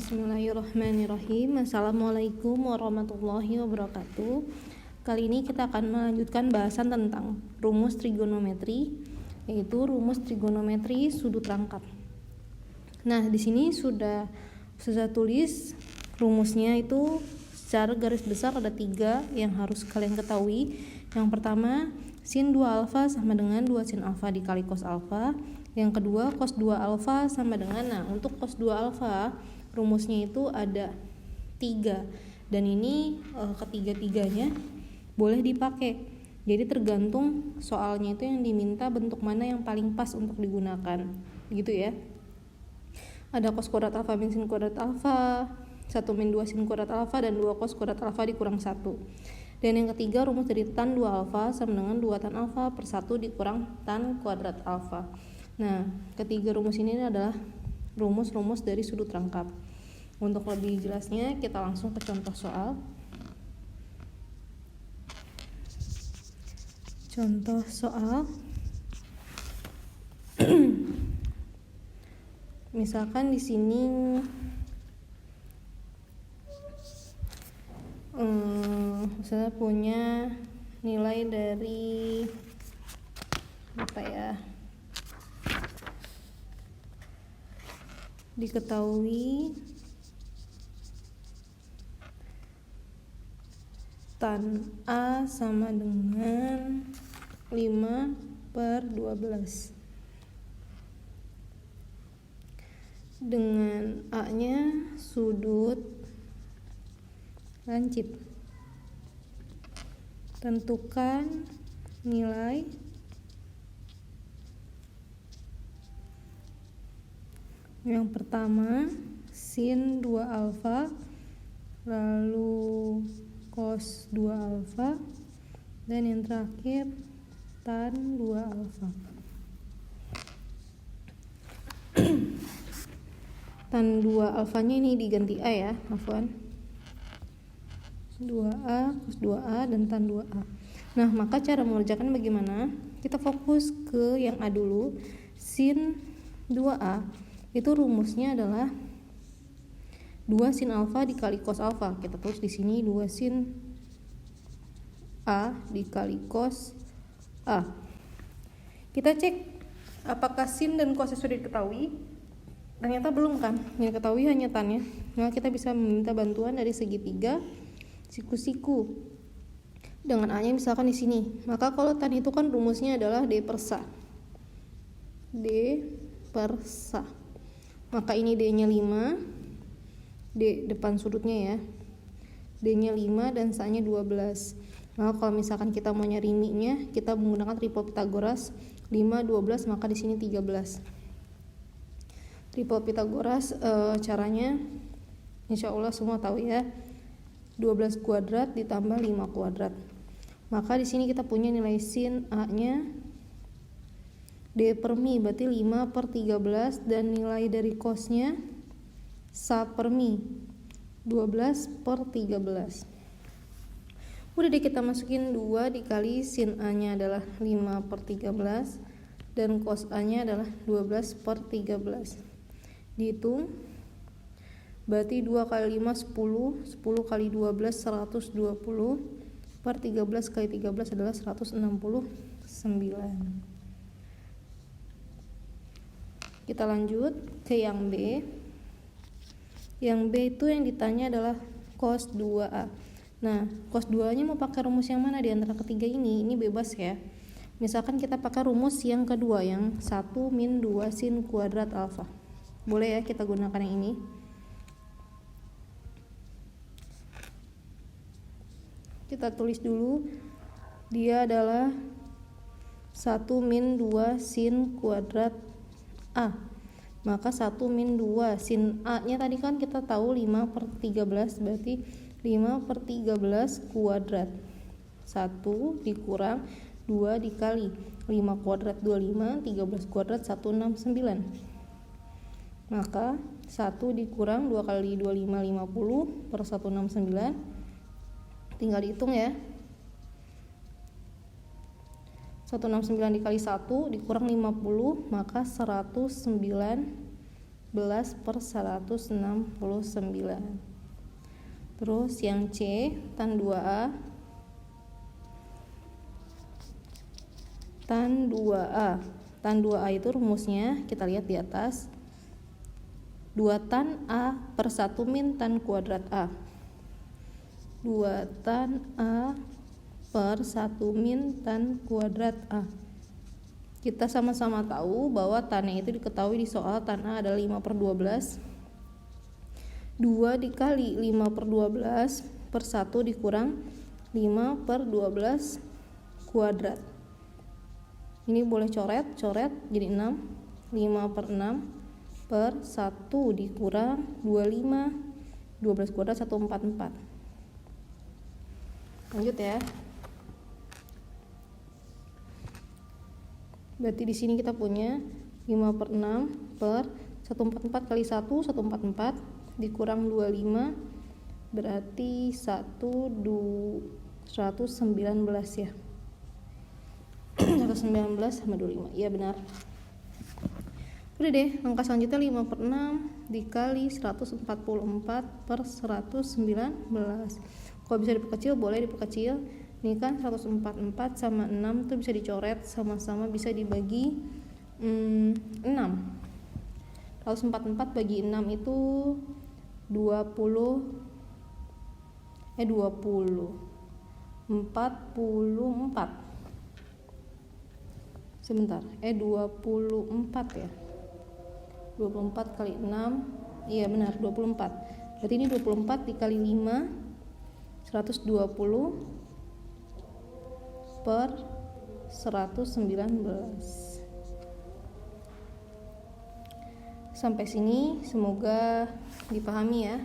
Bismillahirrahmanirrahim. Assalamualaikum warahmatullahi wabarakatuh. Kali ini kita akan melanjutkan bahasan tentang rumus trigonometri, yaitu rumus trigonometri sudut rangkap. Nah, di sini sudah saya tulis rumusnya itu secara garis besar ada 3 yang harus kalian ketahui. Yang pertama, sin 2 alfa sama dengan 2 sin alfa dikali cos alfa. Yang kedua, cos 2 alfa sama dengan, untuk cos 2 alfa rumusnya itu ada 3, dan ini ketiga-tiganya boleh dipakai. Jadi tergantung soalnya itu yang diminta bentuk mana yang paling pas untuk digunakan, gitu ya. Ada cos kuadrat alfa min sin kuadrat alfa, 1 min 2 sin kuadrat alfa, dan 2 cos kuadrat alfa dikurang 1. Dan yang ketiga, rumus dari tan 2 alfa sama dengan 2 tan alfa per 1 dikurang tan kuadrat alfa. Nah, ketiga rumus ini adalah rumus-rumus dari sudut rangkap. Untuk lebih jelasnya, kita langsung ke contoh soal. Contoh soal. Misalkan di sini saya punya nilai dari diketahui tan A sama dengan 5/12, dengan A nya sudut lancip. Tentukan nilai yang pertama sin 2 alfa, lalu cos 2 alfa, dan yang terakhir tan 2 alfa. Tan 2 alfanya ini diganti A ya, afwan. 2A, cos 2A, dan tan 2A. Nah, maka cara mengerjakan bagaimana? Kita fokus ke yang A dulu. Sin 2A itu rumusnya adalah 2 sin alfa dikali cos alfa. Kita tulis di sini 2 sin A dikali cos A. Kita cek apakah sin dan cosnya sudah diketahui. Ternyata belum kan, yang diketahui hanya tannya. Nah, kita bisa meminta bantuan dari segitiga siku-siku dengan A nya misalkan di sini. Maka kalau tan itu kan rumusnya adalah D per sa. D per sa. Maka ini D nya 5, D depan sudutnya ya, D nya 5 dan sa nya 12. Maka kalau misalkan kita mau nyari mi nya, kita menggunakan triple Pythagoras. 5, 12, maka di sini 13. Triple Pythagoras caranya insya Allah semua tahu ya, 12 kuadrat ditambah 5 kuadrat. Maka di sini kita punya nilai sin A nya D per mi, berarti 5/13, dan nilai dari cosnya sa per mi 12/13. Udah deh, kita masukin 2 dikali sin A nya adalah 5/13 dan cos A nya adalah 12/13. Dihitung, berarti 2 kali 5 10, 10 kali 12 120, per 13 kali 13 adalah 169. Kita lanjut ke yang B. Yang B itu yang ditanya adalah cos 2A. Nah, cos 2A nya mau pakai rumus yang mana di antara ketiga ini? Ini bebas ya. Misalkan kita pakai rumus yang kedua, yang 1 min 2 sin kuadrat alfa. Boleh ya kita gunakan yang ini. Kita tulis dulu, dia adalah 1 min 2 sin kuadrat A. Maka 1 min 2 sin A nya tadi kan kita tahu 5/13, berarti 5/13 kuadrat. 1 dikurang 2 dikali 5 kuadrat 25, 13 kuadrat 169. Maka 1 dikurang 2 kali 25 50 per 169. Tinggal dihitung ya. 169 dikali 1 dikurang 50, maka 109 per 169. Terus yang C, tan 2A. Tan 2A. Tan 2A itu rumusnya kita lihat di atas. 2 tan A per 1 min tan kuadrat A. 2 tan A per 1 min tan kuadrat A. Kita sama-sama tahu bahwa tannya itu diketahui di soal tan A adalah 5/12. 2 dikali 5/12 per 1 dikurang 5/12 kuadrat. Ini boleh coret jadi 6. 5/6 per 1 dikurang 25. 12 kuadrat 144. Lanjut ya. Berarti di sini kita punya 5/6 per 144 kali 1 144 dikurang 25 berarti 119 ya. 119 sama 25. Iya benar. Udah deh, angka selanjutnya 5/6 dikali 144 per 119. Kalau bisa diperkecil boleh diperkecil. Ini kan 144 sama 6 tuh bisa dicoret, sama-sama bisa dibagi 6. 144 bagi 6 itu 44. Sebentar, 24 ya. 24 kali 6. Iya benar, 24. Berarti ini 24 dikali 5 120 per 119. Sampai sini semoga dipahami ya.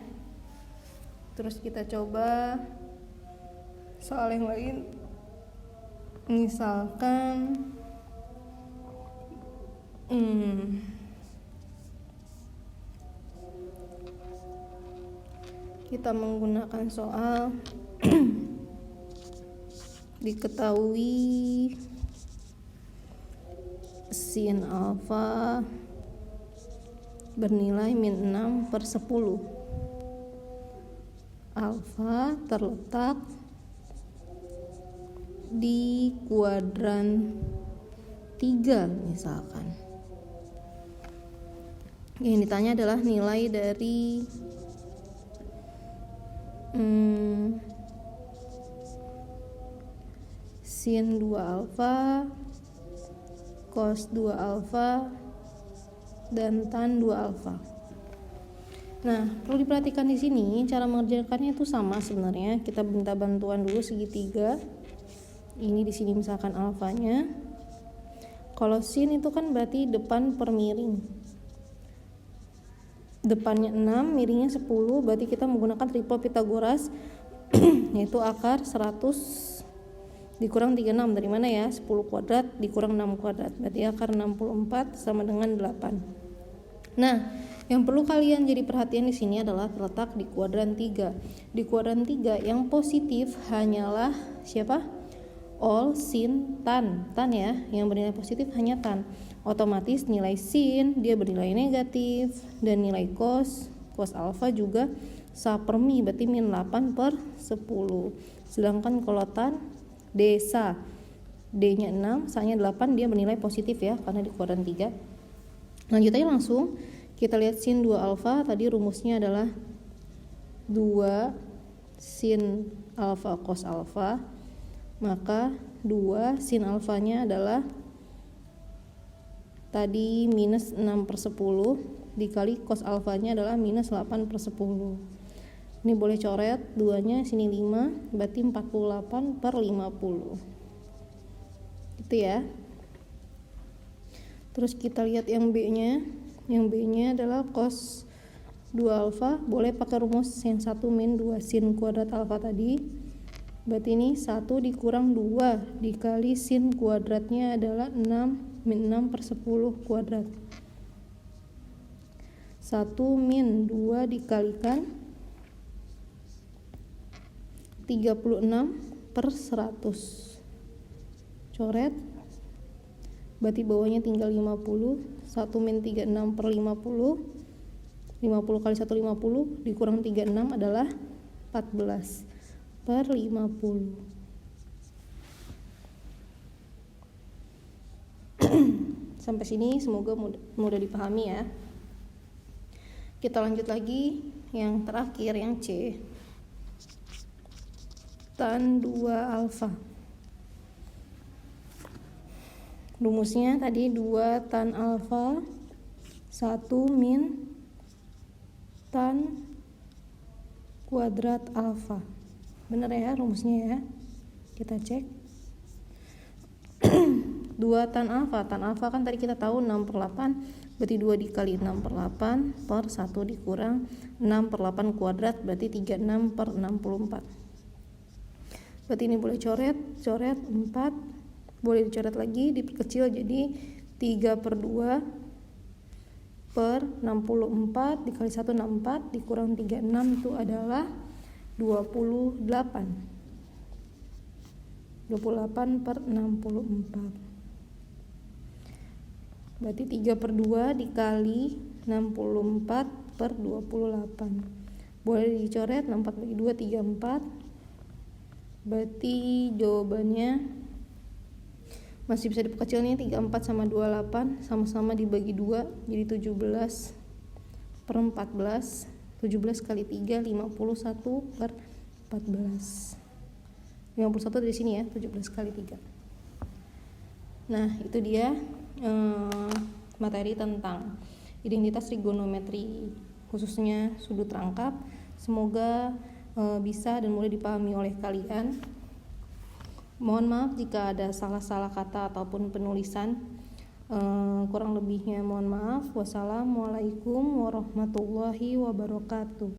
Terus kita coba soal yang lain. Misalkan kita menggunakan soal diketahui sin alfa bernilai min 6/10. Alfa terletak di kuadran 3 misalkan. Yang ditanya adalah nilai dari sin 2 alfa, cos 2 alfa, dan tan 2 alfa. Nah, perlu diperhatikan di sini cara mengerjakannya itu sama sebenarnya. Kita minta bantuan dulu segitiga. Ini di sini misalkan alfanya. Kalau sin itu kan berarti depan per miring. Depannya 6, miringnya 10, berarti kita menggunakan triple Pythagoras yaitu akar 100 dikurang 36 dari mana ya? 10 kuadrat dikurang 6 kuadrat. Berarti akar 64 sama dengan 8. Nah, yang perlu kalian jadi perhatian di sini adalah terletak di kuadran 3. Di kuadran 3 yang positif hanyalah siapa? All sin tan. Tan ya, yang bernilai positif hanya tan. Otomatis nilai sin dia bernilai negatif dan nilai cos alfa juga sapermi, berarti min 8/10. Sedangkan kalau tan D-sa D-nya 6, sa-nya 8, dia bernilai positif ya karena di kuadran 3. Lanjut aja langsung. Kita lihat sin 2 alfa, tadi rumusnya adalah 2 sin alfa cos alfa. Maka 2 sin alfanya adalah tadi minus 6/10 dikali cos alfanya adalah minus 8/10. Ini boleh coret, 2-nya sini 5, berarti 48/50. Gitu ya. Terus kita lihat yang B-nya. Yang B-nya adalah cos 2 alfa, boleh pakai rumus yang 1 min 2 sin kuadrat alfa tadi. Berarti ini 1 dikurang 2 dikali sin kuadratnya adalah 6 min 6/10 kuadrat. 1 min 2 dikalikan 36/100. Coret. Berarti bawahnya tinggal 50. 1 min 36/50 50 kali 1 50 dikurang 36 adalah 14 per 50. Sampai sini semoga mudah dipahami ya. Kita lanjut lagi yang terakhir, yang C, tan 2 alfa. Rumusnya tadi 2 tan alfa 1 min tan kuadrat alfa. Bener ya rumusnya ya, kita cek. 2 tan alfa kan tadi kita tahu 6 per 8, berarti 2 dikali 6 per 8 per 1 dikurang 6 per 8 kuadrat, berarti 36 per 64. Berarti ini boleh coret 4, boleh dicoret lagi, diperkecil jadi 3 per 2 per 64 dikali 1 64 dikurang 36 itu adalah 28 per 64. Berarti 3 per 2 dikali 64 per 28. Boleh dicoret, 64 bagi 2 34. Berarti jawabannya masih bisa diperkecil nih, 34 sama 28 sama-sama dibagi 2 jadi 17 per 14. 17 kali 3 51 per 14. 51 dari sini ya, 17 kali 3. Nah, itu dia materi tentang identitas trigonometri, khususnya sudut rangkap. Semoga bisa dan mudah dipahami oleh kalian. Mohon maaf jika ada salah-salah kata ataupun penulisan, kurang lebihnya mohon maaf. Wassalamualaikum warahmatullahi wabarakatuh.